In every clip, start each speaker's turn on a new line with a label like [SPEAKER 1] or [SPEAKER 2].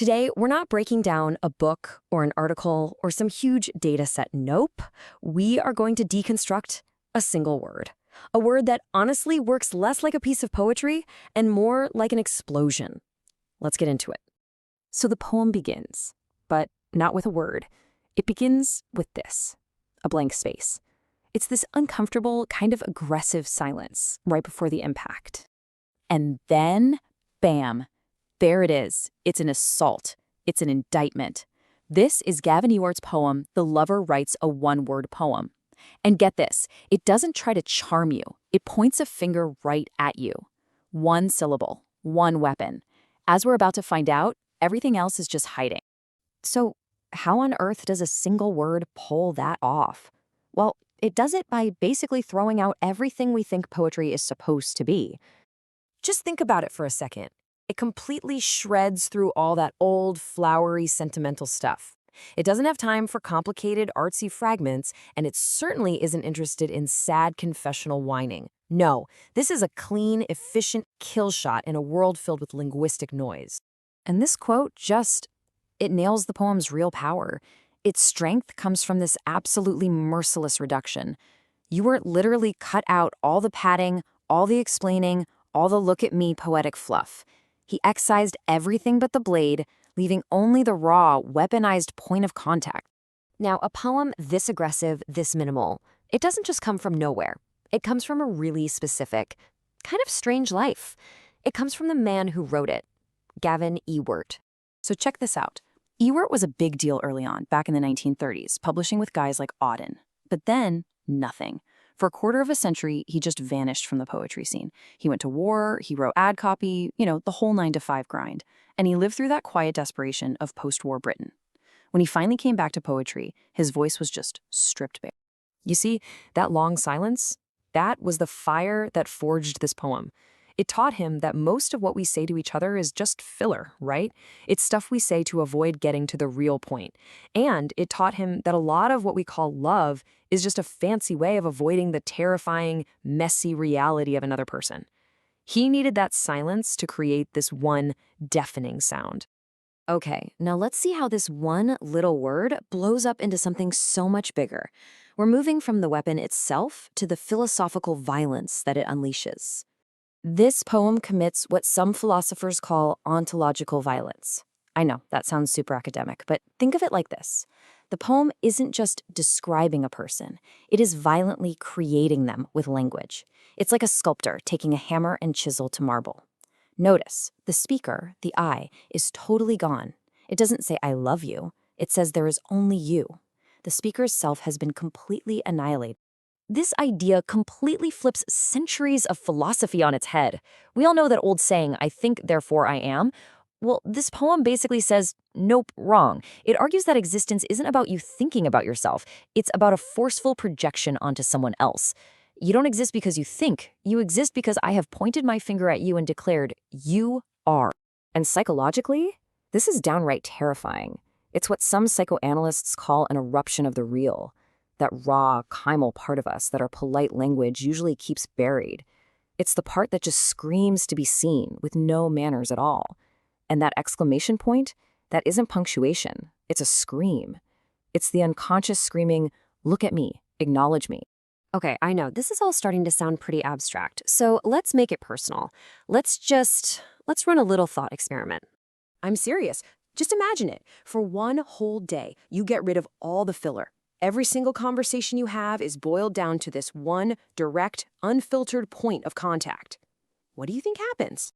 [SPEAKER 1] Today, we're not breaking down a book or an article or some huge data set. Nope. We are going to deconstruct a single word. A word that honestly works less like a piece of poetry and more like an explosion. Let's get into it. So the poem begins, but not with a word. It begins with this, a blank space. It's this uncomfortable, kind of aggressive silence right before the impact. And then, bam, there it is. It's an assault. It's an indictment. This is Gavin Ewart's poem, The Lover Writes a One-Word Poem. And get this, it doesn't try to charm you. It points a finger right at you. One syllable, one weapon. As we're about to find out, everything else is just hiding. So how on earth does a single word pull that off? Well, it does it by basically throwing out everything we think poetry is supposed to be. Just think about it for a second. It completely shreds through all that old, flowery, sentimental stuff. It doesn't have time for complicated, artsy fragments, and it certainly isn't interested in sad, confessional whining. No, this is a clean, efficient kill shot in a world filled with linguistic noise. And this quote it nails the poem's real power. Its strength comes from this absolutely merciless reduction. Ewart literally cut out all the padding, all the explaining, all the look-at-me poetic fluff. He excised everything but the blade, leaving only the raw, weaponized point of contact. Now, a poem this aggressive, this minimal, it doesn't just come from nowhere. It comes from a really specific, kind of strange life. It comes from the man who wrote it, Gavin Ewart. So check this out. Ewart was a big deal early on, back in the 1930s, publishing with guys like Auden. But then, nothing. For a quarter of a century, he just vanished from the poetry scene. He went to war, he wrote ad copy, the whole 9-to-5 grind. And he lived through that quiet desperation of post-war Britain. When he finally came back to poetry, his voice was just stripped bare. You see, that long silence, that was the fire that forged this poem. It taught him that most of what we say to each other is just filler, right? It's stuff we say to avoid getting to the real point. And it taught him that a lot of what we call love is just a fancy way of avoiding the terrifying, messy reality of another person. He needed that silence to create this one deafening sound. Okay, now let's see how this one little word blows up into something so much bigger. We're moving from the weapon itself to the philosophical violence that it unleashes. This poem commits what some philosophers call ontological violence. I know, that sounds super academic, but think of it like this. The poem isn't just describing a person. It is violently creating them with language. It's like a sculptor taking a hammer and chisel to marble. Notice, the speaker, the I, is totally gone. It doesn't say, I love you. It says there is only you. The speaker's self has been completely annihilated. This idea completely flips centuries of philosophy on its head. We all know that old saying, I think, therefore I am. Well, this poem basically says, nope, wrong. It argues that existence isn't about you thinking about yourself. It's about a forceful projection onto someone else. You don't exist because you think. You exist because I have pointed my finger at you and declared, you are. And psychologically, this is downright terrifying. It's what some psychoanalysts call an eruption of the real. That raw, chimal part of us that our polite language usually keeps buried. It's the part that just screams to be seen with no manners at all. And that exclamation point, that isn't punctuation. It's a scream. It's the unconscious screaming, look at me, acknowledge me. Okay, I know, this is all starting to sound pretty abstract, so let's make it personal. Let's run a little thought experiment. I'm serious. Just imagine it. For one whole day, you get rid of all the filler. Every single conversation you have is boiled down to this one direct, unfiltered point of contact. What do you think happens?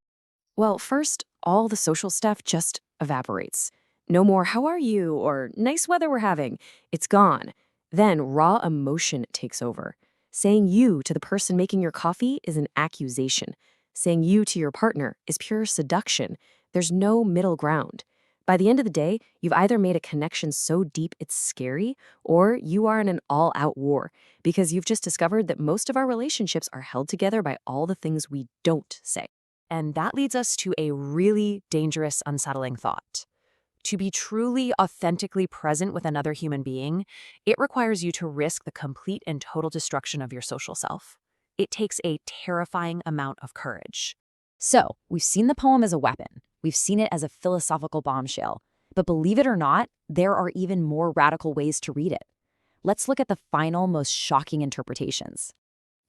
[SPEAKER 1] Well, first, all the social stuff just evaporates. No more, how are you? Or nice weather we're having. It's gone. Then raw emotion takes over. Saying you to the person making your coffee is an accusation. Saying you to your partner is pure seduction. There's no middle ground. By the end of the day, you've either made a connection so deep it's scary, or you are in an all-out war, because you've just discovered that most of our relationships are held together by all the things we don't say. And that leads us to a really dangerous, unsettling thought. To be truly, authentically present with another human being, it requires you to risk the complete and total destruction of your social self. It takes a terrifying amount of courage. So, we've seen the poem as a weapon.
[SPEAKER 2] We've seen it as a philosophical bombshell. But believe it or not, there are even more radical ways to read it. Let's look at the final, most shocking interpretations.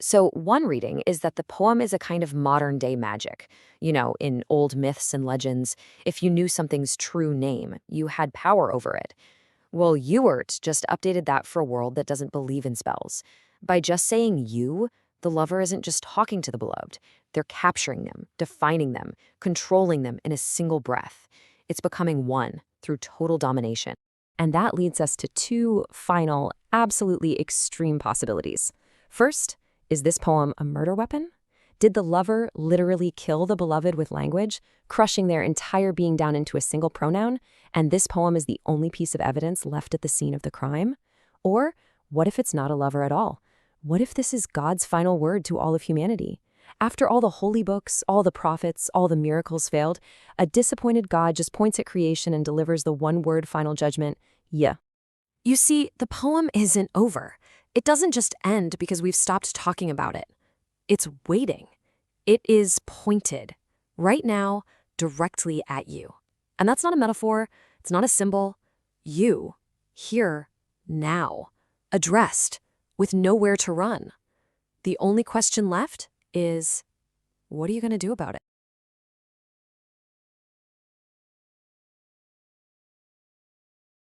[SPEAKER 1] So one reading is that the poem is a kind of modern-day magic. In old myths and legends, if you knew something's true name, you had power over it. Well, Ewart just updated that for a world that doesn't believe in spells. By just saying you, the lover isn't just talking to the beloved. They're capturing them, defining them, controlling them in a single breath. It's becoming one through total domination.
[SPEAKER 2] And that leads us to two final, absolutely extreme possibilities. First, is this poem a murder weapon? Did the lover literally kill the beloved with language, crushing their entire being down into a single pronoun, and this poem is the only piece of evidence left at the scene of the crime? Or what if it's not a lover at all? What if this is God's final word to all of humanity? After all the holy books, all the prophets, all the miracles failed, a disappointed God just points at creation and delivers the one-word final judgment, yeah.
[SPEAKER 1] You see, the poem isn't over. It doesn't just end because we've stopped talking about it. It's waiting. It is pointed, right now, directly at you. And that's not a metaphor. It's not a symbol. You, here, now, addressed, with nowhere to run. The only question left is, what are you going to do about it?